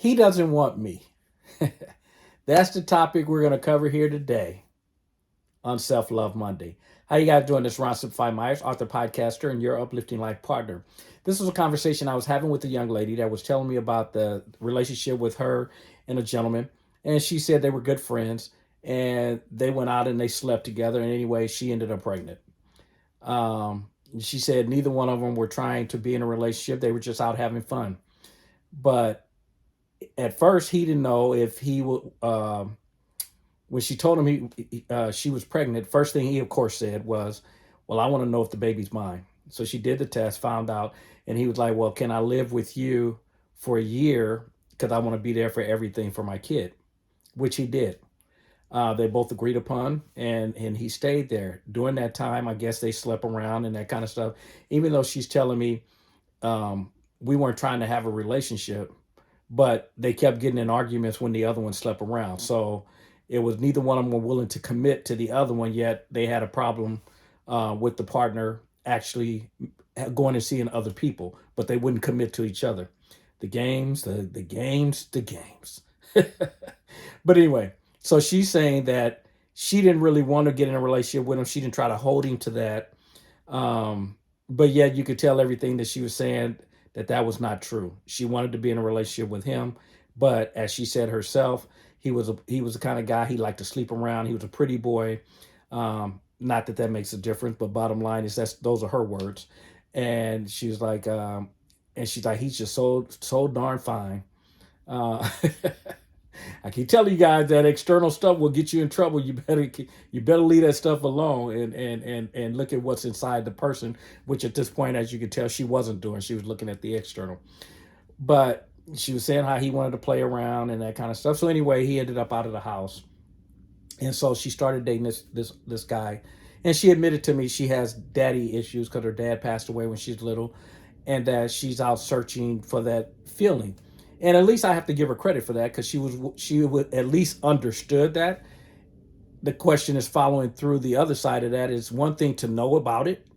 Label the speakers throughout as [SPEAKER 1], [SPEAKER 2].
[SPEAKER 1] He doesn't want me. That's the topic we're going to cover here today on Self Love Monday. How you guys doing? This is Ron Simplified Myers, author, podcaster, and your uplifting life partner. This was a conversation I was having with a young lady that was telling me about the relationship with her and a gentleman. And she said they were good friends and they went out and they slept together. And anyway, she ended up pregnant. She said neither one of them were trying to be in a relationship. They were just out having fun. But at first, he didn't know if he would. When she told him she was pregnant, first thing he of course said was, "Well, I want to know if the baby's mine." So she did the test, found out, and he was like, "Well, can I live with you for a year? Because I want to be there for everything for my kid," which he did. They both agreed upon, and he stayed there. During that time, I guess they slept around and that kind of stuff. Even though she's telling me we weren't trying to have a relationship, but they kept getting in arguments when the other one slept around. So it was neither one of them were willing to commit to the other one, yet they had a problem with the partner actually going and seeing other people, but they wouldn't commit to each other. The games, the games, the games. But anyway, so she's saying that she didn't really want to get in a relationship with him. She didn't try to hold him to that. But yet you could tell everything that she was saying that was not true. She wanted to be in a relationship with him, but as she said herself, he was the kind of guy he liked to sleep around. He was a pretty boy. Not that makes a difference, but bottom line is those are her words. And she's like, he's just so darn fine. I keep telling you guys that external stuff will get you in trouble. You better leave that stuff alone and look at what's inside the person, which at this point, as you can tell, she wasn't doing. She was looking at the external. But she was saying how he wanted to play around and that kind of stuff. So anyway, he ended up out of the house. And so she started dating this guy. And she admitted to me she has daddy issues because her dad passed away when she was little, and that she's out searching for that feeling. And at least I have to give her credit for that, because she would at least understood that. The question is following through. The other side of that is one thing to know about it,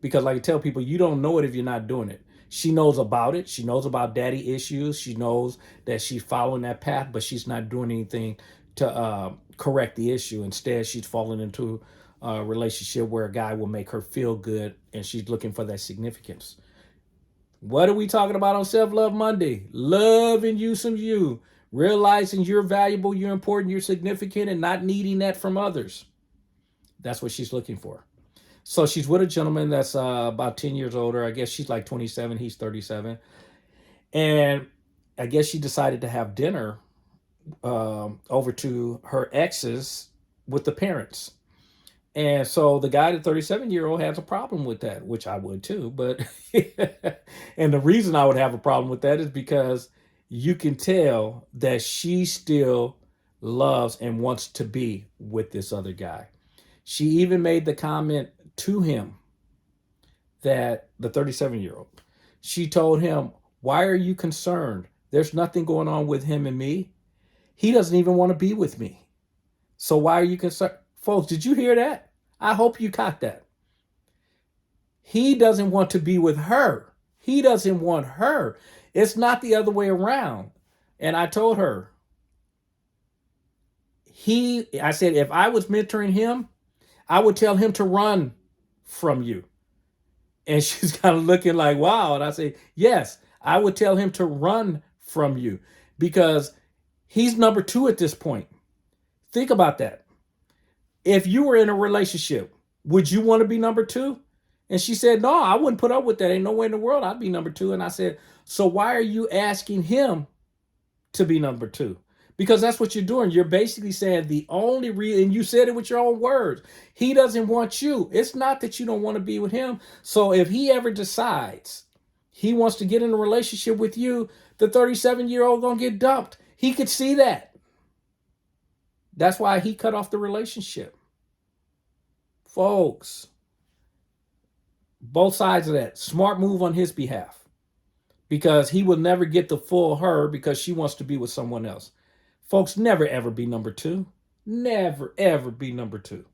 [SPEAKER 1] because like I tell people, you don't know it if you're not doing it. She knows about it. She knows about daddy issues. She knows that she's following that path, but she's not doing anything to correct the issue. Instead, she's falling into a relationship where a guy will make her feel good, and she's looking for that significance. What are we talking about on Self-Love Monday? Loving you some you. Realizing you're valuable, you're important, you're significant, and not needing that from others. That's what she's looking for. So she's with a gentleman that's about 10 years older. I guess she's like 27, he's 37. And I guess she decided to have dinner over to her ex's with the parents. And so the guy, the 37-year-old, has a problem with that, which I would too. But and the reason I would have a problem with that is because you can tell that she still loves and wants to be with this other guy. She even made the comment to him, that the 37-year-old, she told him, "Why are you concerned? There's nothing going on with him and me. He doesn't even want to be with me. So why are you concerned?" Folks, did you hear that? I hope you caught that. He doesn't want to be with her. He doesn't want her. It's not the other way around. And I told her, I said, if I was mentoring him, I would tell him to run from you. And she's kind of looking like, wow. And I say, yes, I would tell him to run from you, because he's number two at this point. Think about that. If you were in a relationship, would you want to be number two? And she said, no, I wouldn't put up with that. Ain't no way in the world I'd be number two. And I said, so why are you asking him to be number two? Because that's what you're doing. You're basically saying the only reason, and you said it with your own words, he doesn't want you. It's not that you don't want to be with him. So if he ever decides he wants to get in a relationship with you, the 37-year-old gonna get dumped. He could see that. That's why he cut off the relationship. Folks, both sides of that. Smart move on his behalf, because he will never get the full her because she wants to be with someone else. Folks, never ever be number two. Never ever be number two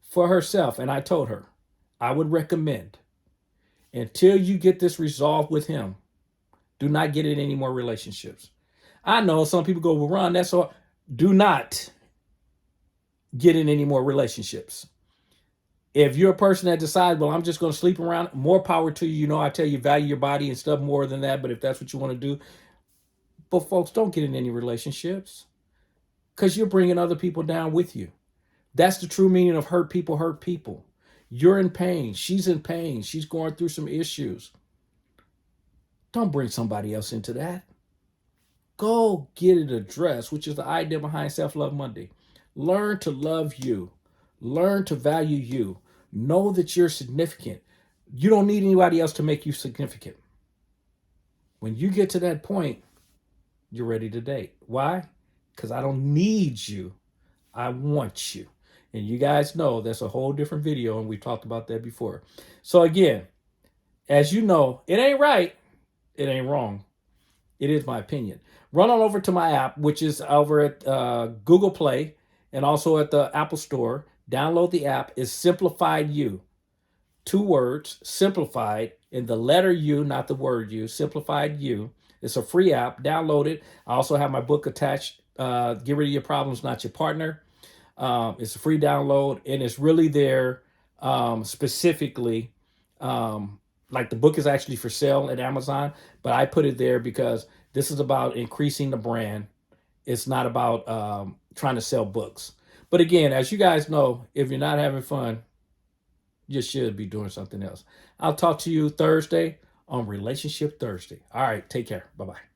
[SPEAKER 1] for herself. And I told her, I would recommend, until you get this resolved with him, do not get in any more relationships. I know some people go, well, Ron, that's all. Do not get in any more relationships. If you're a person that decides, well, I'm just going to sleep around, more power to you. You know, I tell you, value your body and stuff more than that. But if that's what you want to do, but folks, don't get in any relationships because you're bringing other people down with you. That's the true meaning of hurt people hurt people. You're in pain. She's in pain. She's going through some issues. Don't bring somebody else into that. Go get it addressed, which is the idea behind Self Love Monday. Learn to love you. Learn to value you. Know that you're significant. You don't need anybody else to make you significant. When you get to that point, you're ready to date. Why? Because I don't need you. I want you. And you guys know that's a whole different video, and we talked about that before. So again, as you know, it ain't right. It ain't wrong. It is my opinion. Run on over to my app, which is over at Google Play and also at the Apple Store. Download the app. It's Simplified You. 2 words, Simplified, in the letter U, not the word U, Simplified You. It's a free app. Download it. I also have my book attached, Get Rid of Your Problems, Not Your Partner. It's a free download, and it's really there specifically. Like the book is actually for sale at Amazon, but I put it there because this is about increasing the brand. It's not about trying to sell books. But again, as you guys know, if you're not having fun, you should be doing something else. I'll talk to you Thursday on Relationship Thursday. All right, take care. Bye-bye.